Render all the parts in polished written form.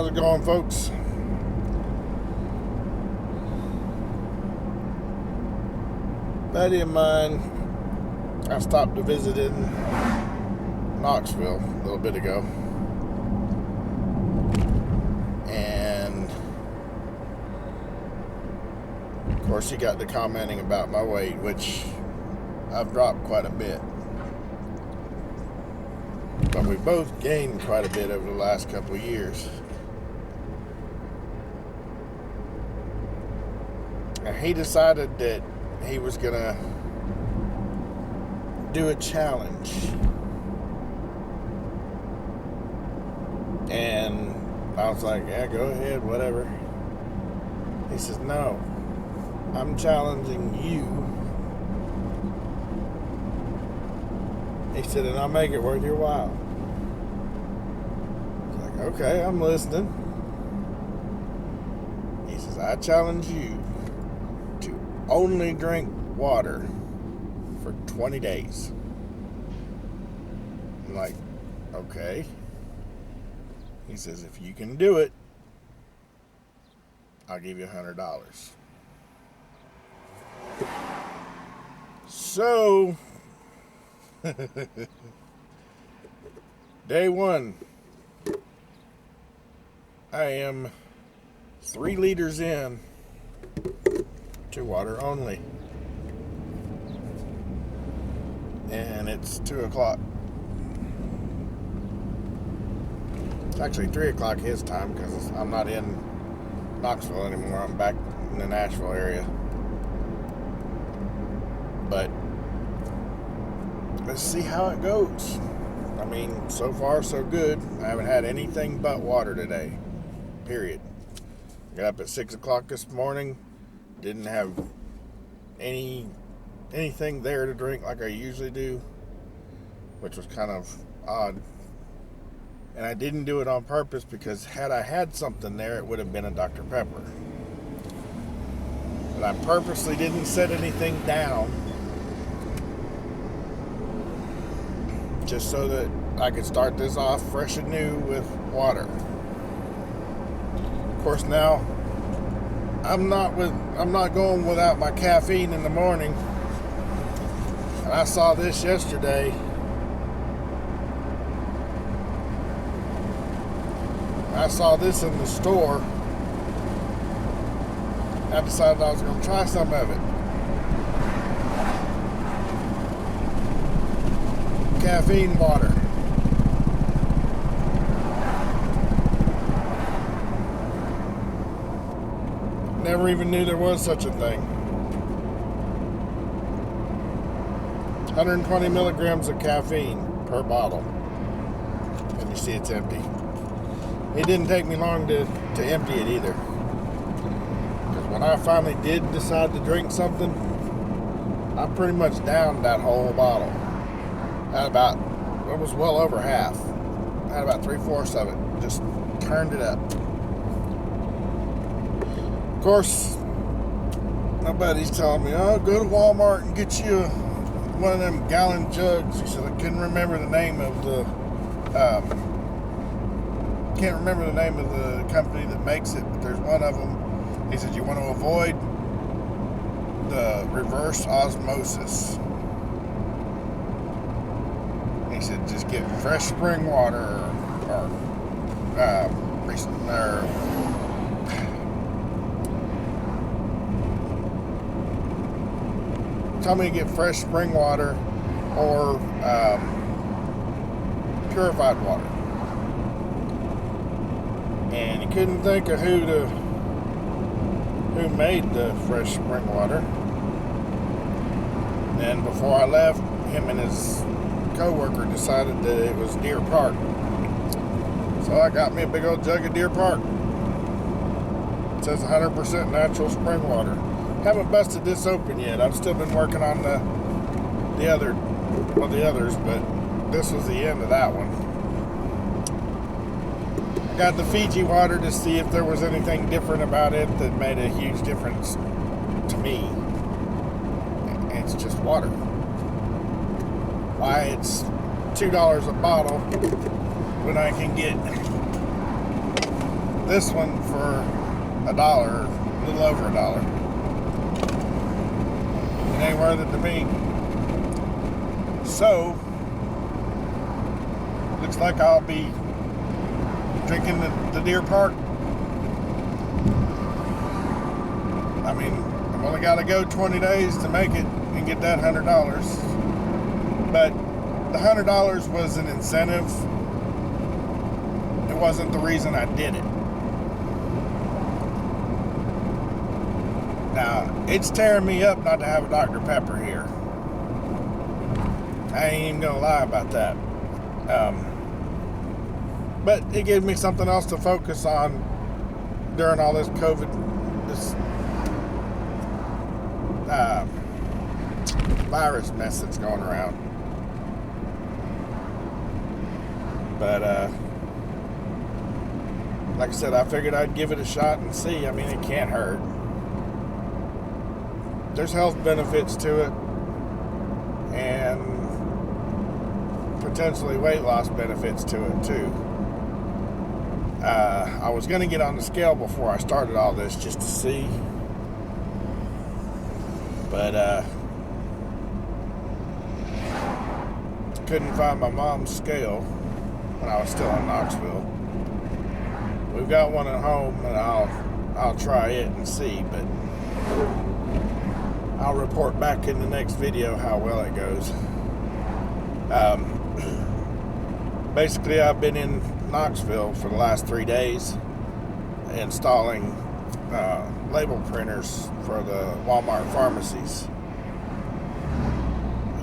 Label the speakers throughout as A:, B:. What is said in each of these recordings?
A: How's it going, folks? Buddy of mine, I stopped to visit in Knoxville a little bit ago, and of course he got to commenting about my weight, which I've dropped quite a bit, but we both gained quite a bit over the last couple of years. And he decided that he was gonna do a challenge, and I was like, yeah, go ahead, whatever. He says, no, I'm challenging you. He said, and I'll make it worth your while. I was like, okay, I'm listening. He says, I challenge you to only drink water for 20 days. I'm like, okay. He says, if you can do it, I'll give you $100. So, day one, I am 3 liters in to water only, and it's 2 o'clock. It's actually 3 o'clock his time because I'm not in Knoxville anymore. I'm back in the Nashville area. But let's see how it goes. I mean, so far so good. I haven't had anything but water today, period. Got up at 6 o'clock this morning. Didn't have anything there to drink like I usually do, which was kind of odd. And I didn't do it on purpose, because had I had something there, it would have been a Dr. Pepper. But I purposely didn't set anything down, just so that I could start this off fresh and new with water. Of course, now I'm not going without my caffeine in the morning. And I saw this yesterday. I saw this in the store. I decided I was going to try some of it. Caffeine water. Never even knew there was such a thing. 120 milligrams of caffeine per bottle. And you see it's empty. It didn't take me long to empty it either. Because when I finally did decide to drink something, I pretty much downed that whole bottle. It was well over half. I had about 3/4 of it. Just turned it up. Of course, my buddy's telling me, oh, go to Walmart and get you one of them gallon jugs. He said, I couldn't remember the name of the company that makes it, but there's one of them. He said, you want to avoid the reverse osmosis. He said, just get fresh spring water or tell me to get fresh spring water or purified water. And he couldn't think of who made the fresh spring water. And before I left, him and his co-worker decided that it was Deer Park. So I got me a big old jug of Deer Park. It says 100% natural spring water. Haven't busted this open yet. I've still been working on the others, but this was the end of that one. I got the Fiji water to see if there was anything different about it that made a huge difference to me. It's just water. Why it's $2 a bottle when I can get this one for $1, a little over $1. It ain't worth it to me. So, looks like I'll be drinking the Deer Park. I mean, I've only got to go 20 days to make it and get that $100. But the $100 was an incentive. It wasn't the reason I did it. Now, it's tearing me up not to have a Dr. Pepper here. I ain't even gonna lie about that. But it gave me something else to focus on during all this COVID, this virus mess that's going around. But like I said, I figured I'd give it a shot and see. I mean, it can't hurt. There's health benefits to it, and potentially weight loss benefits to it too. I was going to get on the scale before I started all this just to see, but couldn't find my mom's scale when I was still in Knoxville. We've got one at home, and I'll try it and see, but I'll report back in the next video how well it goes. Basically, I've been in Knoxville for the last 3 days installing label printers for the Walmart pharmacies.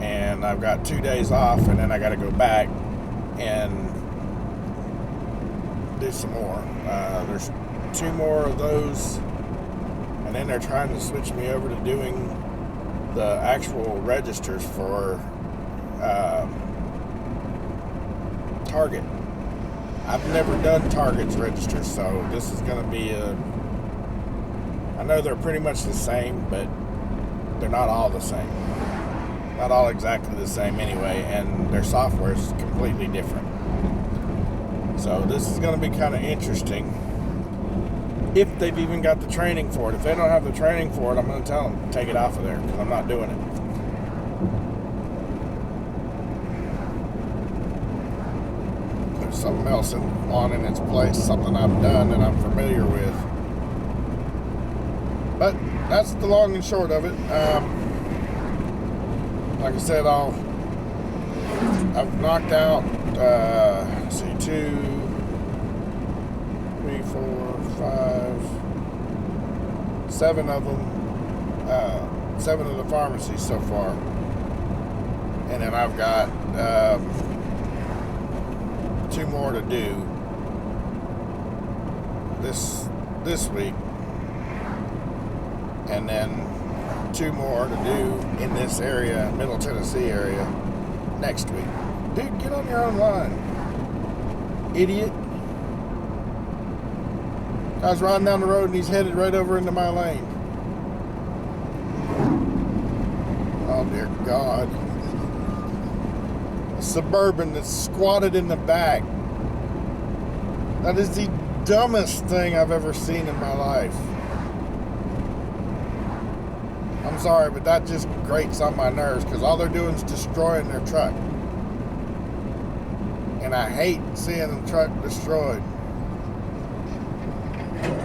A: And I've got 2 days off, and then I got to go back and do some more. There's 2 more of those, and then they're trying to switch me over to doing the actual registers for Target. I've never done Target's registers, so this is going to be I know they're pretty much the same, but they're not all the same. Not all exactly the same anyway, and their software is completely different. So this is going to be kind of interesting. If they've even got the training for it. If they don't have the training for it, I'm going to tell them to take it off of there, because I'm not doing it. Put something else on in its place, something I've done and I'm familiar with. But that's the long and short of it. Like I said, I've knocked out, let's see, 2, 3, 4, 5, 7 of them, 7 of the pharmacies so far, and then I've got 2 more to do this week, and then 2 more to do in this area, Middle Tennessee area, next week. Dude, get on your own line, idiot. I was riding down the road and he's headed right over into my lane. Oh dear God. A Suburban that's squatted in the back. That is the dumbest thing I've ever seen in my life. I'm sorry, but that just grates on my nerves, because all they're doing is destroying their truck. And I hate seeing the truck destroyed.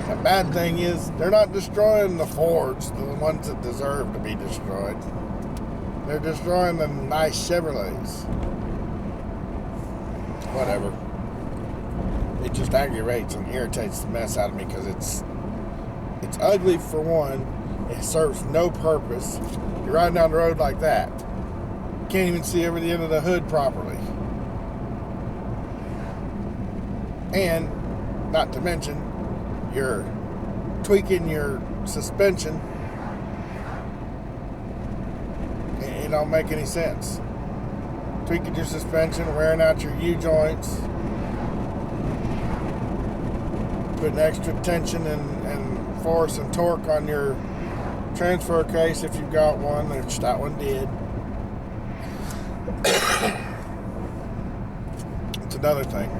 A: The bad thing is, they're not destroying the Fords, the ones that deserve to be destroyed. They're destroying the nice Chevrolets. Whatever. It just aggravates and irritates the mess out of me, because it's ugly for one. It serves no purpose. You're riding down the road like that. You can't even see over the end of the hood properly. And, not to mention, you're tweaking your suspension. It don't make any sense. Tweaking your suspension, wearing out your U-joints, putting extra tension and force and torque on your transfer case if you've got one, which that one did. It's another thing.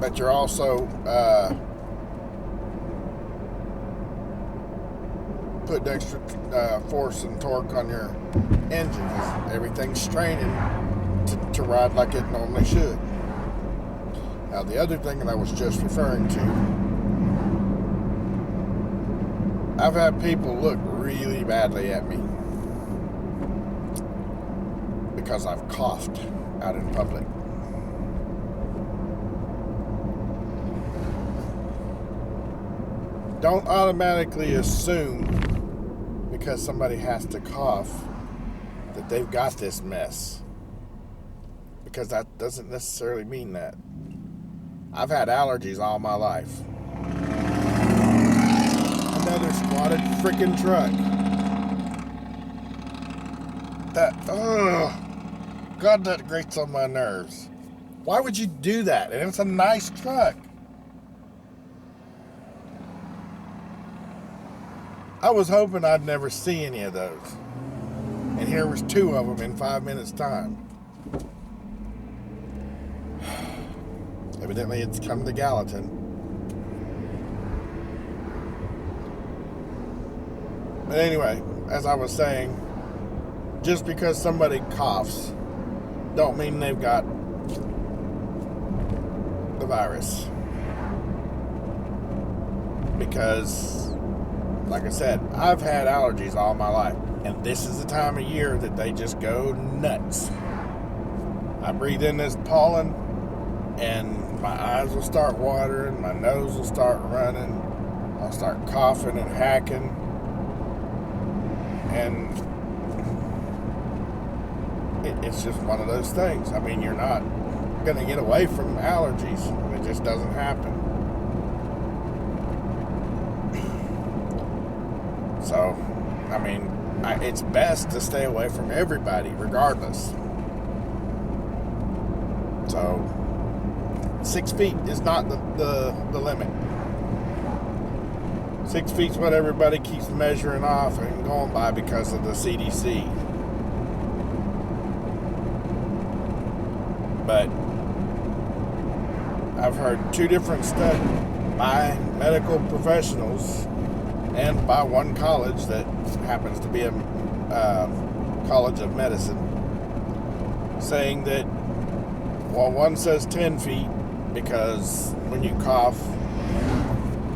A: but you're also putting extra force and torque on your engine. Everything's straining to ride like it normally should. Now, the other thing that I was just referring to, I've had people look really badly at me because I've coughed out in public. Don't automatically assume because somebody has to cough that they've got this mess, because that doesn't necessarily mean that. I've had allergies all my life. Another squatted freaking truck. God, that grates on my nerves. Why would you do that? And it's a nice truck. I was hoping I'd never see any of those. And here was 2 of them in 5 minutes' time. Evidently, it's come to Gallatin. But anyway, as I was saying, just because somebody coughs, don't mean they've got the virus. Because, like I said, I've had allergies all my life. And this is the time of year that they just go nuts. I breathe in this pollen, and my eyes will start watering, my nose will start running, I'll start coughing and hacking, and it's just one of those things. I mean, you're not going to get away from allergies. It just doesn't happen. So, I mean, it's best to stay away from everybody regardless. So 6 feet is not the limit. 6 feet's what everybody keeps measuring off and going by because of the CDC. But I've heard 2 different studies by medical professionals and by one college that happens to be a college of medicine, saying that, well, one says 10 feet because when you cough,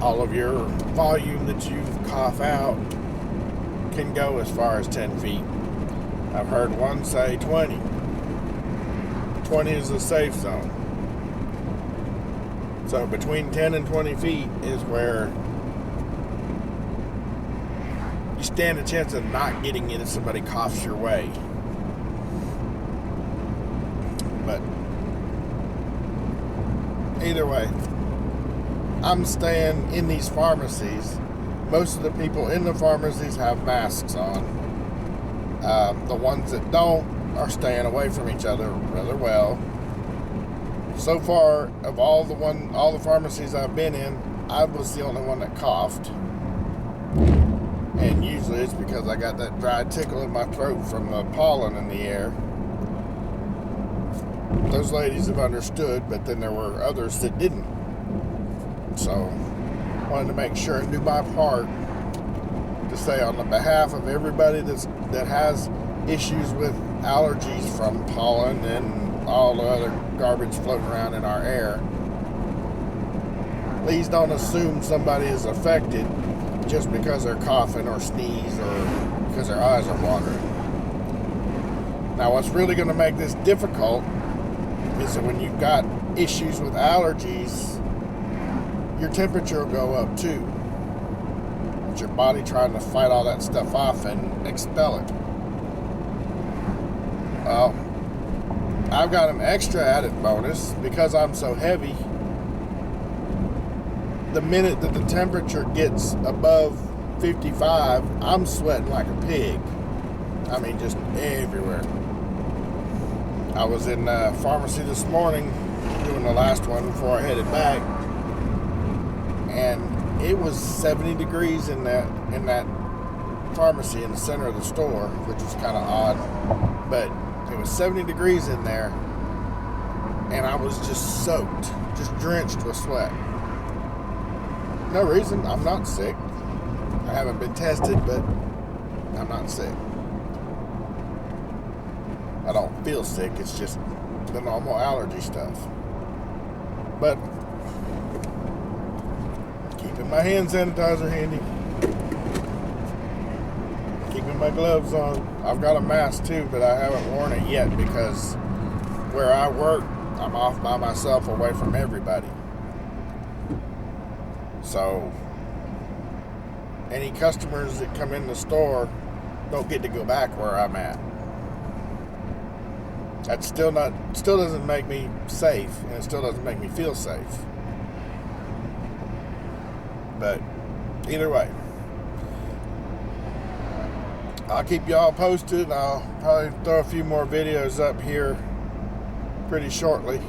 A: all of your volume that you cough out can go as far as 10 feet. I've heard one say 20. 20 is a safe zone. So between 10 and 20 feet is where you stand a chance of not getting it if somebody coughs your way. But either way, I'm staying in these pharmacies. Most of the people in the pharmacies have masks on. The ones that don't are staying away from each other rather well. So far, of all the pharmacies I've been in, I was the only one that coughed. And usually it's because I got that dry tickle in my throat from the pollen in the air. Those ladies have understood, but then there were others that didn't. So, I wanted to make sure and do my part to say on the behalf of everybody that has issues with allergies from pollen and all the other garbage floating around in our air, please don't assume somebody is affected just because they're coughing or sneeze or because their eyes are watering. Now, what's really going to make this difficult is that when you've got issues with allergies, your temperature will go up too. It's your body trying to fight all that stuff off and expel it. Well, I've got an extra added bonus because I'm so heavy. The minute that the temperature gets above 55, I'm sweating like a pig. I mean, just everywhere. I was in the pharmacy this morning doing the last one before I headed back, and it was 70 degrees in that pharmacy in the center of the store, which was kind of odd, but it was 70 degrees in there, and I was just soaked, just drenched with sweat. No reason. I'm not sick. I haven't been tested, but I'm not sick. I don't feel sick. It's just the normal allergy stuff. But keeping my hand sanitizer handy. Keeping my gloves on. I've got a mask too, but I haven't worn it yet because where I work, I'm off by myself away from everybody. So any customers that come in the store don't get to go back where I'm at. That still doesn't make me safe, and it still doesn't make me feel safe. But either way, I'll keep y'all posted, and I'll probably throw a few more videos up here pretty shortly.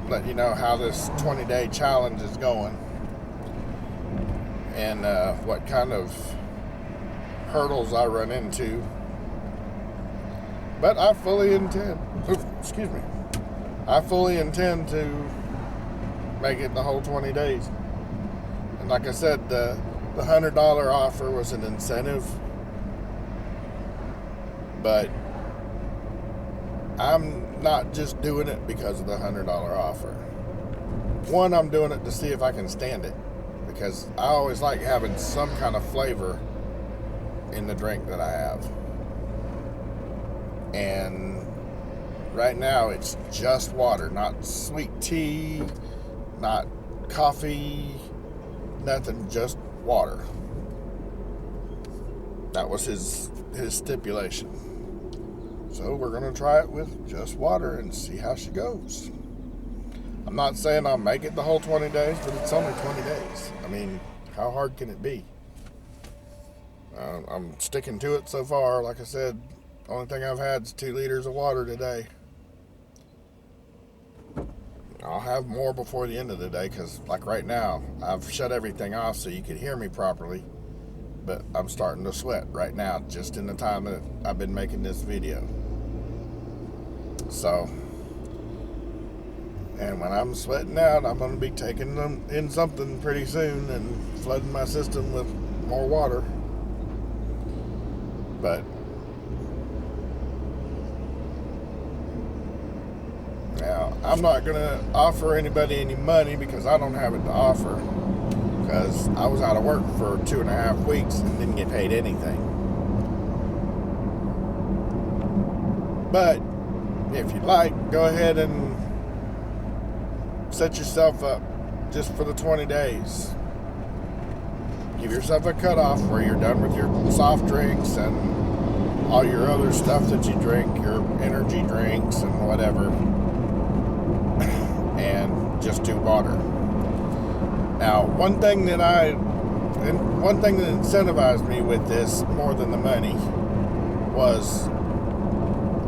A: Let you know how this 20-day challenge is going, and what kind of hurdles I run into. But I fully intend to make it the whole 20 days. And like I said, the $100 offer was an incentive. But I'm not just doing it because of the $100 offer. One, I'm doing it to see if I can stand it, because I always like having some kind of flavor in the drink that I have. And right now it's just water, not sweet tea, not coffee, nothing, just water. That was his stipulation. So we're going to try it with just water and see how she goes. I'm not saying I'll make it the whole 20 days, but it's only 20 days. I mean, how hard can it be? I'm sticking to it so far. Like I said, the only thing I've had is 2 liters of water today. I'll have more before the end of the day, because like right now, I've shut everything off so you could hear me properly. But I'm starting to sweat right now, just in the time that I've been making this video. So, and when I'm sweating out, I'm going to be taking them in something pretty soon and flooding my system with more water. But now, I'm not going to offer anybody any money because I don't have it to offer. Because I was out of work for 2.5 weeks and didn't get paid anything. But if you'd like, go ahead and set yourself up just for the 20 days. Give yourself a cutoff where you're done with your soft drinks and all your other stuff that you drink, your energy drinks and whatever, and just do water. Now, one thing that incentivized me with this more than the money was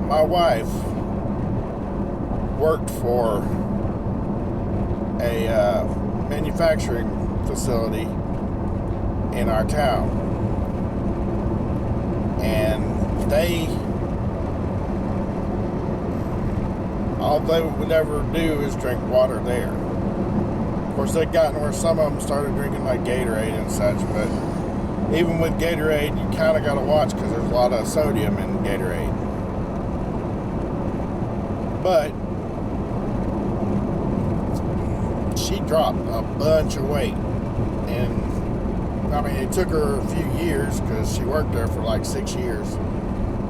A: my wife worked for a manufacturing facility in our town, and all they would ever do is drink water there. Of course, they'd gotten where some of them started drinking like Gatorade and such, but even with Gatorade, you kind of got to watch because there's a lot of sodium in Gatorade. But she dropped a bunch of weight, and I mean, it took her a few years because she worked there for like 6 years.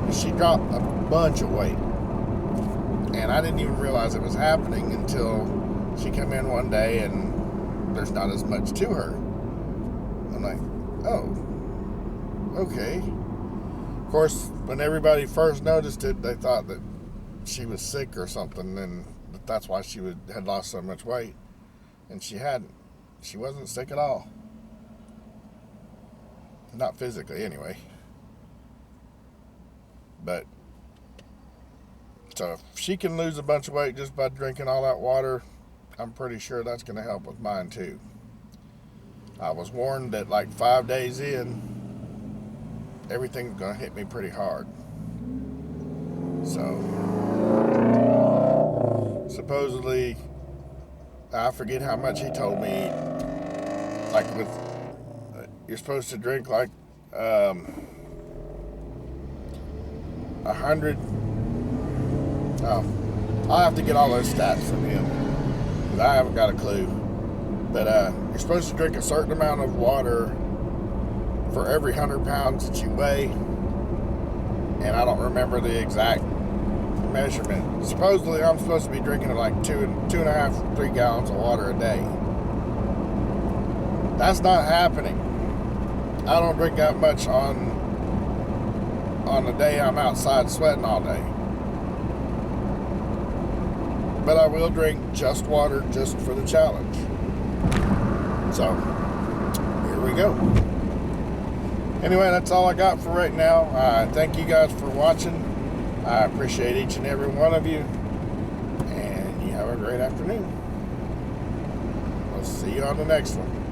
A: But she dropped a bunch of weight, and I didn't even realize it was happening until she came in one day and there's not as much to her. I'm like, oh, okay. Of course, when everybody first noticed it, they thought that she was sick or something, and that's why she had lost so much weight. And she hadn't. She wasn't sick at all. Not physically, anyway. But, so if she can lose a bunch of weight just by drinking all that water, I'm pretty sure that's going to help with mine too. I was warned that like 5 days in, everything's going to hit me pretty hard. So supposedly, I forget how much he told me, like with, you're supposed to drink like 100, oh, I'll have to get all those stats from him, because I haven't got a clue. But you're supposed to drink a certain amount of water for every 100 pounds that you weigh, and I don't remember the exact measurement. Supposedly, I'm supposed to be drinking like 2.5, 3 gallons of water a day. That's not happening. I don't drink that much on the day I'm outside sweating all day. But I will drink just water just for the challenge. So, here we go. Anyway, that's all I got for right now. Thank you guys for watching. I appreciate each and every one of you. And you have a great afternoon. We'll see you on the next one.